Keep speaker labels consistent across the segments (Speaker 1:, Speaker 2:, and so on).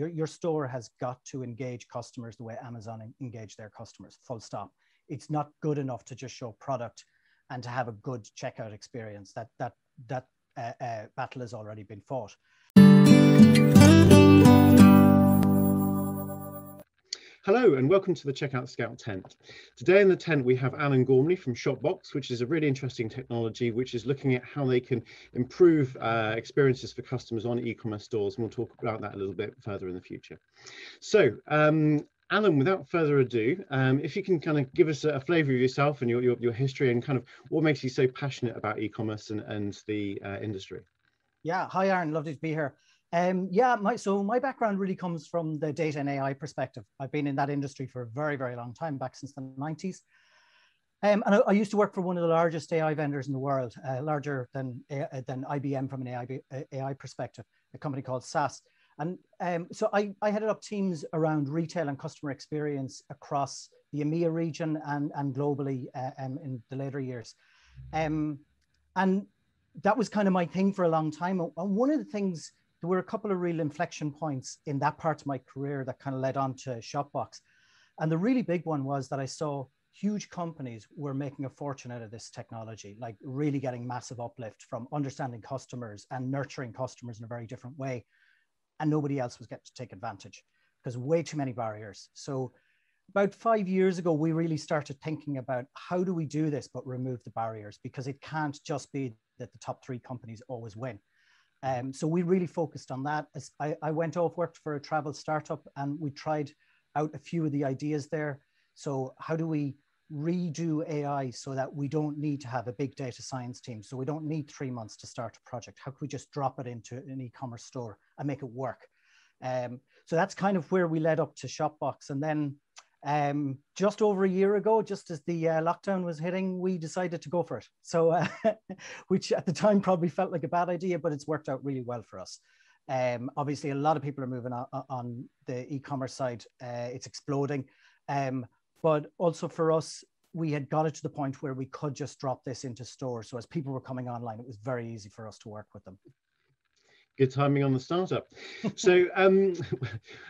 Speaker 1: Your store has got to engage customers the way Amazon engage their customers, full stop. It's not good enough to just show product and to have a good checkout experience. That battle has already been fought.
Speaker 2: Hello and welcome to the Checkout Scout tent. Today in the tent we have Alan Gormley from Shopbox, which is a really interesting technology which is looking at how they can improve experiences for customers on e-commerce stores, and we'll talk about that a little bit further in the future. So Alan, without further ado, if you can kind of give us a flavour of yourself and your history and kind of what makes you so passionate about e-commerce and the industry.
Speaker 1: Yeah, hi Aaron, lovely to be here. So my background really comes from the data and AI perspective. I've been in that industry for a very, very long time, back since the 90s. And I used to work for one of the largest AI vendors in the world, larger than IBM from an AI perspective, a company called SAS. And so I headed up teams around retail and customer experience across the EMEA region and globally in the later years. And that was kind of my thing for a long time. And one of the things, there were a couple of real inflection points in that part of my career that kind of led on to Shopbox. And the really big one was that I saw huge companies were making a fortune out of this technology, like really getting massive uplift from understanding customers and nurturing customers in a very different way. And nobody else was getting to take advantage because way too many barriers. So about 5 years ago, we really started thinking about how do we do this, but remove the barriers, because it can't just be that the top 3 companies always win. So we really focused on that. I went off, worked for a travel startup, and we tried out a few of the ideas there. So how do we redo AI so that we don't need to have a big data science team? So we don't need 3 months to start a project. How can we just drop it into an e-commerce store and make it work? So that's kind of where we led up to Shopbox. And then just over a year ago, just as the lockdown was hitting, we decided to go for it. So, which at the time probably felt like a bad idea, but it's worked out really well for us. Obviously, a lot of people are moving on the e-commerce side. It's exploding. But also for us, we had got it to the point where we could just drop this into stores. So as people were coming online, it was very easy for us to work with them.
Speaker 2: Good timing on the startup. So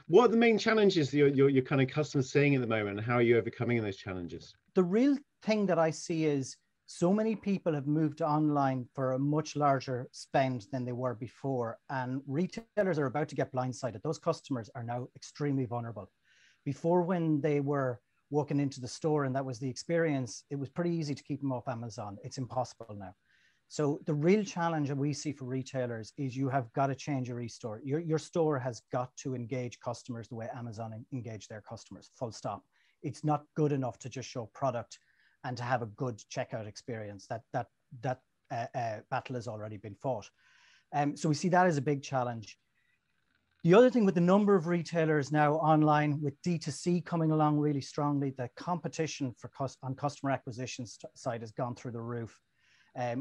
Speaker 2: what are the main challenges that your kind of customers seeing at the moment, and how are you overcoming those challenges?
Speaker 1: The real thing that I see is so many people have moved online for a much larger spend than they were before, and retailers are about to get blindsided. Those customers are now extremely vulnerable. Before, when they were walking into the store and that was the experience, it was pretty easy to keep them off Amazon. It's impossible now. So the real challenge that we see for retailers is you have got to change your e-store. Your store has got to engage customers the way Amazon engage their customers, full stop. It's not good enough to just show product and to have a good checkout experience. That battle has already been fought. So we see that as a big challenge. The other thing, with the number of retailers now online, with D2C coming along really strongly, the competition on customer acquisition side has gone through the roof.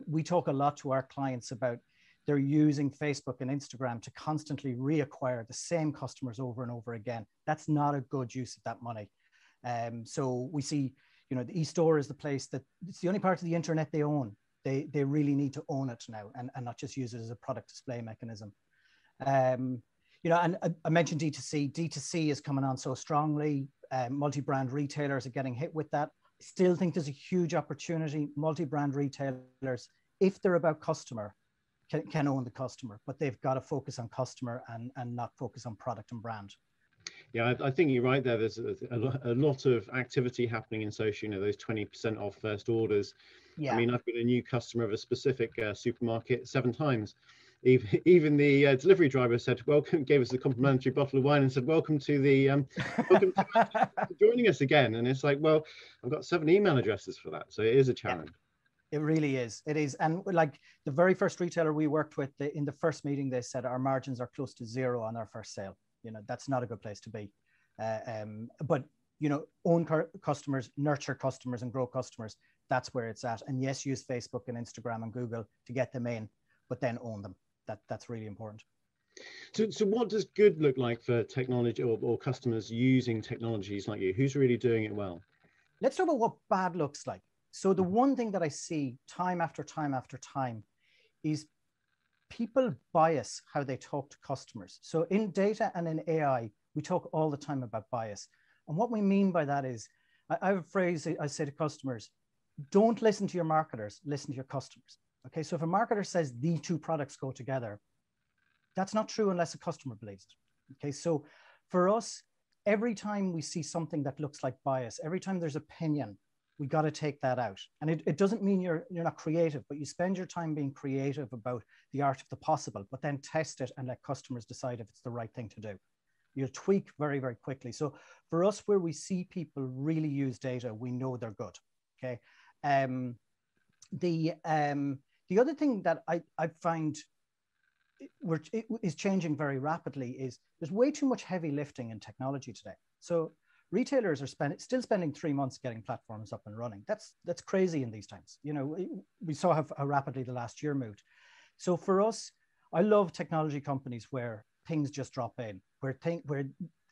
Speaker 1: We talk a lot to our clients about they're using Facebook and Instagram to constantly reacquire the same customers over and over again. That's not a good use of that money. So we see, the e-store is the place that it's the only part of the internet they own. They really need to own it now and not just use it as a product display mechanism. And I mentioned D2C. D2C is coming on so strongly. Multi-brand retailers are getting hit with that. Still think there's a huge opportunity. Multi-brand retailers, if they're about customer, can own the customer, but they've got to focus on customer and not focus on product and brand.
Speaker 2: Yeah, I think you're right there. There's a lot of activity happening in social, those 20% off first orders. Yeah. I mean, I've been a new customer of a specific supermarket 7 times. Even the delivery driver said, welcome, gave us a complimentary bottle of wine and said, welcome to joining us again. And it's like, well, I've got 7 email addresses for that. So it is a challenge.
Speaker 1: Yeah, it really is. It is. And like the very first retailer we worked with, in the first meeting, they said our margins are close to 0 on our first sale. That's not a good place to be. But, own customers, nurture customers and grow customers. That's where it's at. And yes, use Facebook and Instagram and Google to get them in, but then own them. That's really important.
Speaker 2: So what does good look like for technology or customers using technologies like you? Who's really doing it well?
Speaker 1: Let's talk about what bad looks like. So the one thing that I see time after time after time is people bias how they talk to customers. So in data and in AI, we talk all the time about bias. And what we mean by that is, I have a phrase I say to customers: don't listen to your marketers, listen to your customers. Okay, so if a marketer says the two products go together, that's not true unless a customer believes it. Okay, so for us, every time we see something that looks like bias, every time there's opinion, we got to take that out. And it doesn't mean you're not creative, but you spend your time being creative about the art of the possible, but then test it and let customers decide if it's the right thing to do. You'll tweak very, very quickly. So for us, where we see people really use data, we know they're good. Okay. The other thing that I find is changing very rapidly is there's way too much heavy lifting in technology today. So retailers are still spending 3 months getting platforms up and running. That's crazy in these times. You know, we saw how rapidly the last year moved. So for us, I love technology companies where things just drop in, where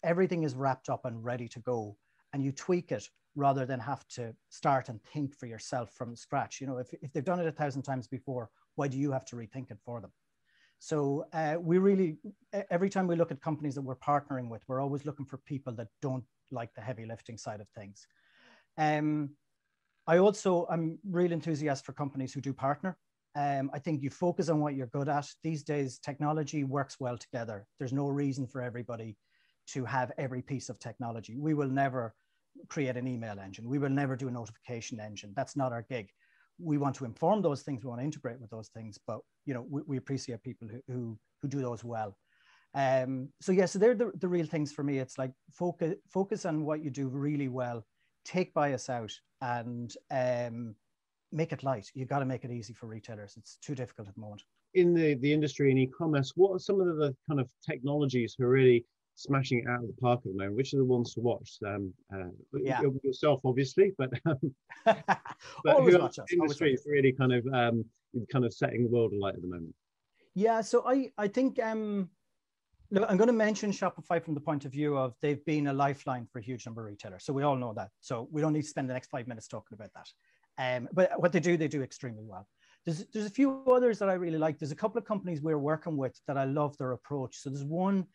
Speaker 1: everything is wrapped up and ready to go, and you tweak it rather than have to start and think for yourself from scratch. You know, if they've done it 1,000 times before, why do you have to rethink it for them? So we really, every time we look at companies that we're partnering with, we're always looking for people that don't like the heavy lifting side of things. I'm really enthusiastic for companies who do partner. I think you focus on what you're good at. These days, technology works well together. There's no reason for everybody to have every piece of technology. We will never create an email engine. We will never do a notification engine. That's not our gig. We want to inform those things. We want to integrate with those things, but you know, we appreciate people who do those well. So they're the real things for me. It's like focus on what you do really well, take bias out, and make it light. You got to make it easy for retailers. It's too difficult at the moment.
Speaker 2: In the industry in e-commerce, what are some of the kind of technologies who are really smashing it out of the park at the moment? Which are the ones to watch? Yourself, obviously, but who else in the industry is really kind of setting the world alight at the moment?
Speaker 1: Yeah, so I think look, I'm going to mention Shopify from the point of view of they've been a lifeline for a huge number of retailers. So we all know that. So we don't need to spend the next 5 minutes talking about that. But what they do extremely well. There's a few others that I really like. There's a couple of companies we're working with that I love their approach. So there's one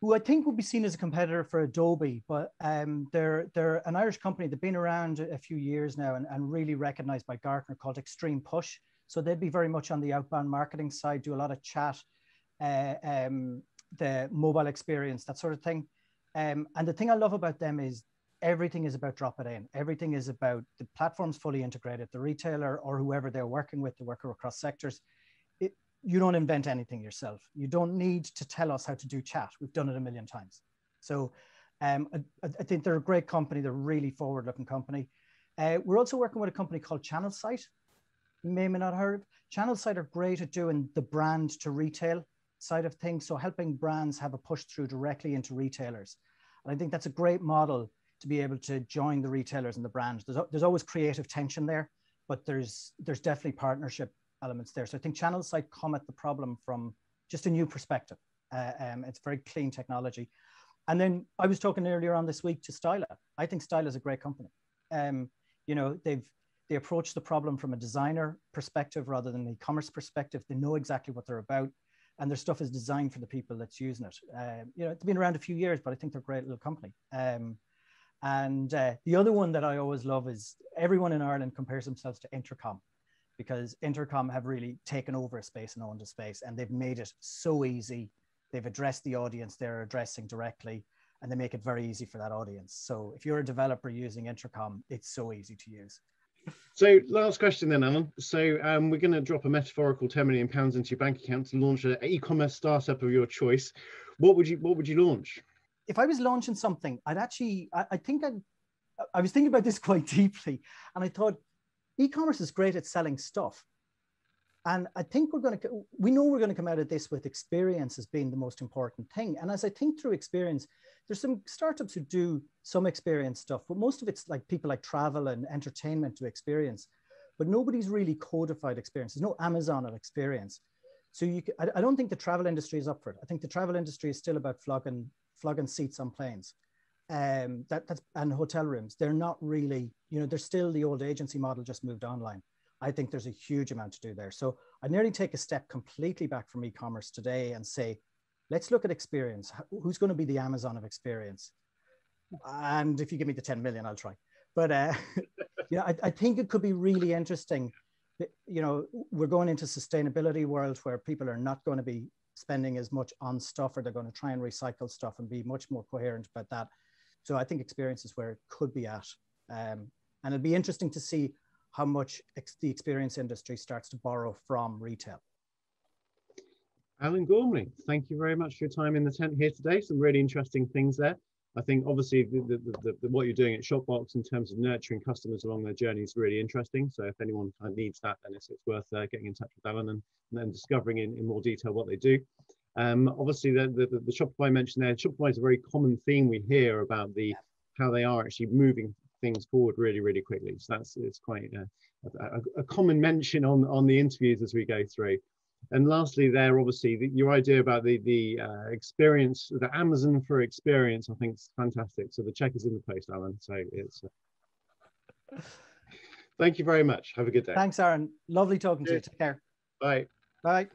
Speaker 1: who I think would be seen as a competitor for Adobe, but they're an Irish company. They've been around a few years now and really recognized by Gartner, called Extreme Push. So they'd be very much on the outbound marketing side, do a lot of chat, the mobile experience, that sort of thing. And the thing I love about them is everything is about drop it in. Everything is about the platform's fully integrated. The retailer or whoever they're working with, they work across sectors. You don't invent anything yourself. You don't need to tell us how to do chat. We've done it a million times. So I think they're a great company. They're a really forward-looking company. We're also working with a company called ChannelSight. You may not have heard. ChannelSight are great at doing the brand to retail side of things. So helping brands have a push through directly into retailers. And I think that's a great model to be able to join the retailers and the brands. There's always creative tension there, but there's definitely partnership elements there. So I think ChannelSight come at the problem from just a new perspective. It's very clean technology. And then I was talking earlier on this week to Styla. I think Styla is a great company. You know, they approach the problem from a designer perspective rather than an e-commerce perspective. They know exactly what they're about, and their stuff is designed for the people that's using it. You know, it's been around a few years, but I think they're a great little company. And the other one that I always love is everyone in Ireland compares themselves to Intercom, because Intercom have really taken over a space and owned a space, and they've made it so easy. They've addressed the audience they're addressing directly, and they make it very easy for that audience. So if you're a developer using Intercom, it's so easy to use.
Speaker 2: So last question then, Alan. So we're going to drop a metaphorical £10 million into your bank account to launch an e-commerce startup of your choice. What would you launch?
Speaker 1: If I was launching something, I was thinking about this quite deeply, and I thought e-commerce is great at selling stuff. And I think we know we're going to come out of this with experience as being the most important thing. And as I think through experience, there's some startups who do some experience stuff, but most of it's like people like travel and entertainment to experience, but nobody's really codified experience. There's no Amazon of experience. So I don't think the travel industry is up for it. I think the travel industry is still about flogging seats on planes. And hotel rooms. They're not really, you know, they're still the old agency model, just moved online. I think there's a huge amount to do there. So I nearly take a step completely back from e-commerce today and say, let's look at experience. Who's going to be the Amazon of experience? And if you give me the 10 million, I'll try. But I think it could be really interesting. We're going into sustainability world where people are not going to be spending as much on stuff, or they're going to try and recycle stuff and be much more coherent about that. So I think experience is where it could be at. And it'd be interesting to see how much the experience industry starts to borrow from retail.
Speaker 2: Alan Gormley, thank you very much for your time in the tent here today. Some really interesting things there. I think obviously what you're doing at Shopbox in terms of nurturing customers along their journey is really interesting. So if anyone kind of needs that, then it's worth getting in touch with Alan and then discovering in more detail what they do. Obviously, the Shopify mentioned there, Shopify is a very common theme we hear about how they are actually moving things forward really, really quickly. So it's quite a common mention on the interviews as we go through. And lastly, there, obviously, your idea about the experience, the Amazon for experience, I think is fantastic. So the check is in the post, Alan. So it's. Thank you very much. Have a good day.
Speaker 1: Thanks, Aaron. Lovely talking to you. Take care.
Speaker 2: Bye.
Speaker 1: Bye.